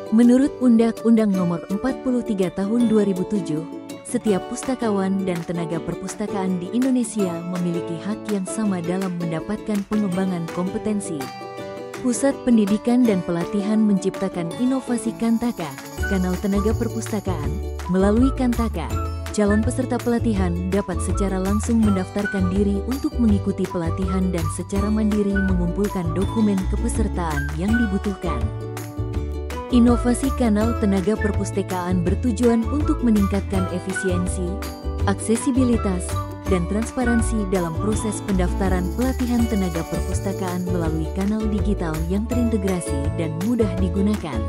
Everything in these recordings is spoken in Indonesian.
Menurut Undang-Undang Nomor 43 Tahun 2007, setiap pustakawan dan tenaga perpustakaan di Indonesia memiliki hak yang sama dalam mendapatkan pengembangan kompetensi. Pusat Pendidikan dan Pelatihan menciptakan inovasi Kantaka, kanal tenaga perpustakaan. Melalui Kantaka, calon peserta pelatihan dapat secara langsung mendaftarkan diri untuk mengikuti pelatihan dan secara mandiri mengumpulkan dokumen kepesertaan yang dibutuhkan. Inovasi kanal tenaga perpustakaan bertujuan untuk meningkatkan efisiensi, aksesibilitas, dan transparansi dalam proses pendaftaran pelatihan tenaga perpustakaan melalui kanal digital yang terintegrasi dan mudah digunakan.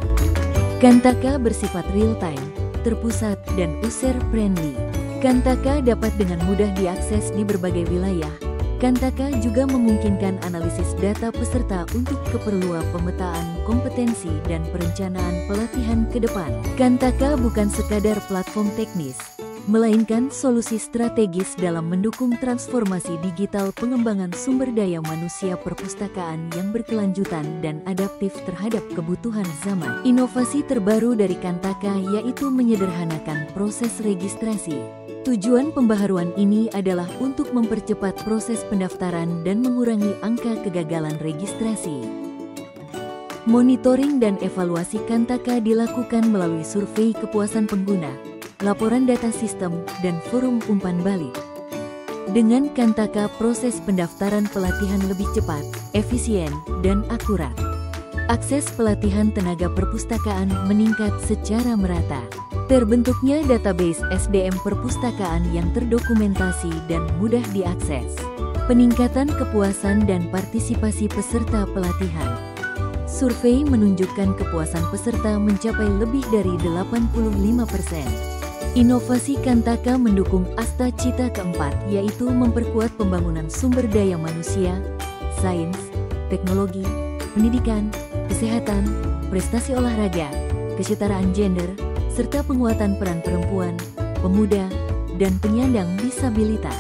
Kantaka bersifat real-time, terpusat, dan user-friendly. Kantaka dapat dengan mudah diakses di berbagai wilayah. Kantaka juga memungkinkan analisis data peserta untuk keperluan pemetaan kompetensi dan perencanaan pelatihan ke depan. Kantaka bukan sekadar platform teknis, melainkan solusi strategis dalam mendukung transformasi digital pengembangan sumber daya manusia perpustakaan yang berkelanjutan dan adaptif terhadap kebutuhan zaman. Inovasi terbaru dari Kantaka yaitu menyederhanakan proses registrasi. Tujuan pembaharuan ini adalah untuk mempercepat proses pendaftaran dan mengurangi angka kegagalan registrasi. Monitoring dan evaluasi Kantaka dilakukan melalui survei kepuasan pengguna, laporan data sistem, dan forum umpan balik. Dengan Kantaka, proses pendaftaran pelatihan lebih cepat, efisien, dan akurat. Akses pelatihan tenaga perpustakaan meningkat secara merata. Terbentuknya database SDM perpustakaan yang terdokumentasi dan mudah diakses. Peningkatan kepuasan dan partisipasi peserta pelatihan. Survei menunjukkan kepuasan peserta mencapai lebih dari 85%. Inovasi Kantaka mendukung asta cita keempat, yaitu memperkuat pembangunan sumber daya manusia, sains, teknologi, pendidikan, kesehatan, prestasi olahraga, kesetaraan gender, serta penguatan peran perempuan, pemuda, dan penyandang disabilitas.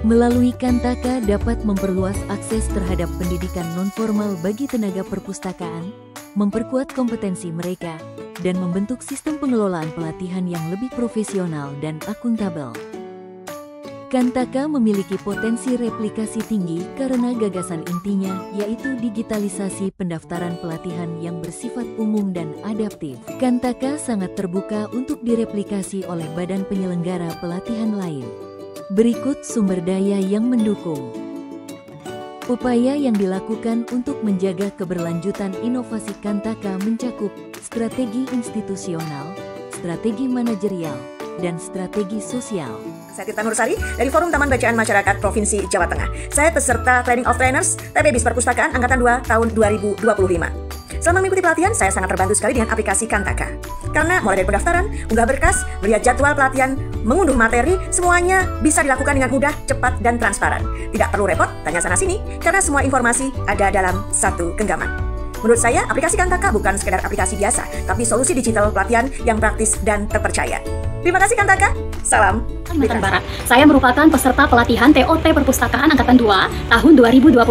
Melalui Kantaka dapat memperluas akses terhadap pendidikan nonformal bagi tenaga perpustakaan, memperkuat kompetensi mereka, dan membentuk sistem pengelolaan pelatihan yang lebih profesional dan akuntabel. Kantaka memiliki potensi replikasi tinggi karena gagasan intinya yaitu digitalisasi pendaftaran pelatihan yang bersifat umum dan adaptif. Kantaka sangat terbuka untuk direplikasi oleh badan penyelenggara pelatihan lain. Berikut sumber daya yang mendukung. Upaya yang dilakukan untuk menjaga keberlanjutan inovasi Kantaka mencakup strategi institusional, strategi manajerial, dan strategi sosial. Saya Tirta Nursari dari Forum Taman Bacaan Masyarakat Provinsi Jawa Tengah. Saya peserta Training of Trainers TPBIS Perpustakaan Angkatan 2 tahun 2025. Selama mengikuti pelatihan, saya sangat terbantu sekali dengan aplikasi Kantaka. Karena mulai dari pendaftaran, unggah berkas, melihat jadwal pelatihan, mengunduh materi, semuanya bisa dilakukan dengan mudah, cepat, dan transparan. Tidak perlu repot, tanya sana-sini, karena semua informasi ada dalam satu genggaman. Menurut saya, aplikasi Kantaka bukan sekedar aplikasi biasa, tapi solusi digital pelatihan yang praktis dan terpercaya. Terima kasih Kantaka, salam Kalimantan Barat. Saya merupakan peserta pelatihan TOT Perpustakaan Angkatan 2 tahun 2025.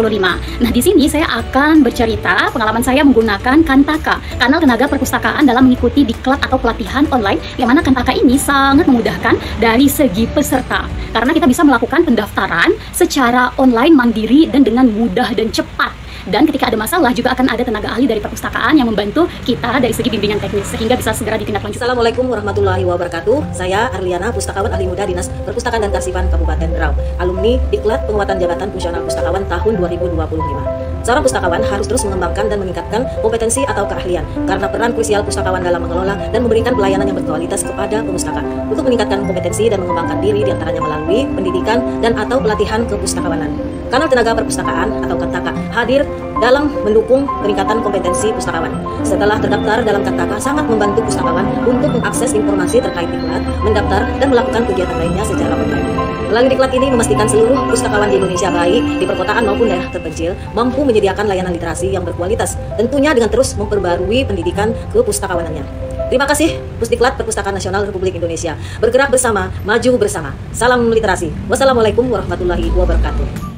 Nah, di sini saya akan bercerita pengalaman saya menggunakan Kantaka, kanal tenaga perpustakaan dalam mengikuti diklat atau pelatihan online, yang mana Kantaka ini sangat memudahkan dari segi peserta. Karena kita bisa melakukan pendaftaran secara online mandiri dan dengan mudah dan cepat. Dan ketika ada masalah juga akan ada tenaga ahli dari perpustakaan yang membantu kita dari segi bimbingan teknis sehingga bisa segera ditindaklanjuti. Assalamualaikum warahmatullahi wabarakatuh. Saya Arliana, Pustakawan Ahli Muda Dinas Perpustakaan dan Kearsipan Kabupaten Berau, alumni Diklat Penguatan Jabatan Fungsional Pustakawan tahun 2025. Seorang pustakawan harus terus mengembangkan dan meningkatkan kompetensi atau keahlian karena peran krusial pustakawan dalam mengelola dan memberikan pelayanan yang berkualitas kepada pemustakaan. Untuk meningkatkan kompetensi dan mengembangkan diri diantaranya melalui pendidikan dan atau pelatihan kepustakawanan. Kanal Tenaga Perpustakaan atau Kantaka hadir dalam mendukung peningkatan kompetensi pustakawan. Setelah terdaftar dalam Kantaka sangat membantu pustakawan untuk mengakses informasi terkait diklat, mendaftar, dan melakukan kegiatan lainnya secara online. Melalui diklat ini memastikan seluruh pustakawan di Indonesia, baik di perkotaan maupun daerah terpencil, mampu menyediakan layanan literasi yang berkualitas, tentunya dengan terus memperbarui pendidikan kepustakawanannya. Terima kasih Pusdiklat Perpustakaan Nasional Republik Indonesia. Bergerak bersama, maju bersama. Salam literasi. Wassalamualaikum warahmatullahi wabarakatuh.